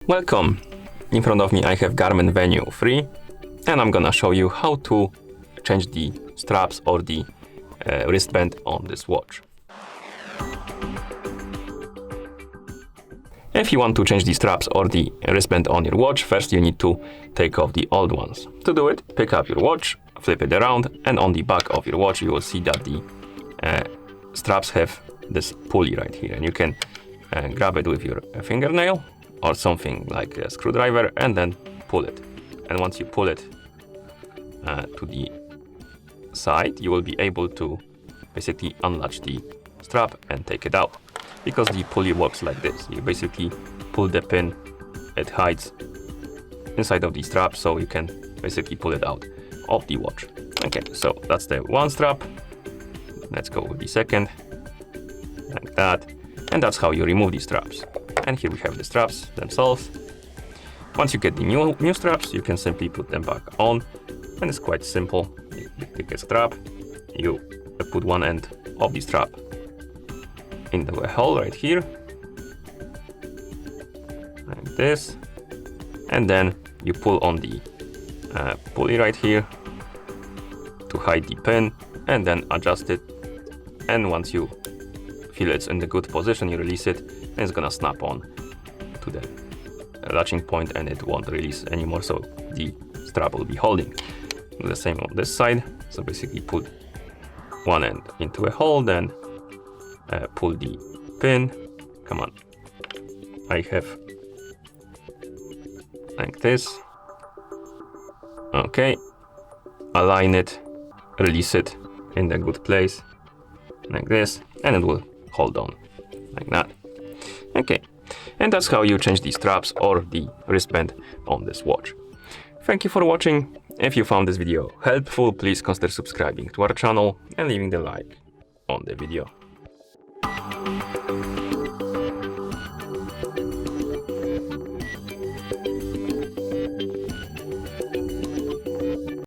Welcome! In front of me I have GARMIN Venu 3 and I'm gonna show you how to change the straps or the wristband on this watch. If you want to change the straps or the wristband on your watch, first you need to take off the old ones. To do it, pick up your watch, flip it around, and on the back of your watch you will see that the straps have this pulley right here, and you can grab it with your fingernail or something like a screwdriver and then pull it. And once you pull it to the side, you will be able to basically unlatch the strap and take it out, because the pulley works like this. You basically pull the pin, it hides inside of the strap, so you can basically pull it out of the watch. Okay, so that's the one strap. Let's go with the second, like that. And that's how you remove the straps. And here we have the straps themselves. Once you get the new straps, you can simply put them back on. And it's quite simple. You take a strap, you put one end of the strap into a hole right here, like this. And then you pull on the pulley right here to hide the pin, and then adjust it. And once you feel it's in the good position, you release it, and it's gonna snap on to the latching point and it won't release anymore, so the strap will be holding. Do the same on this side. So basically put one end into a hole, then pull the pin. Come on, I have like this. Okay, align it, release it in the good place like this, and it will hold on like that. Okay, and that's how you change the straps or the wristband on this watch. Thank you for watching. If you found this video helpful, please consider subscribing to our channel and leaving the like on the video.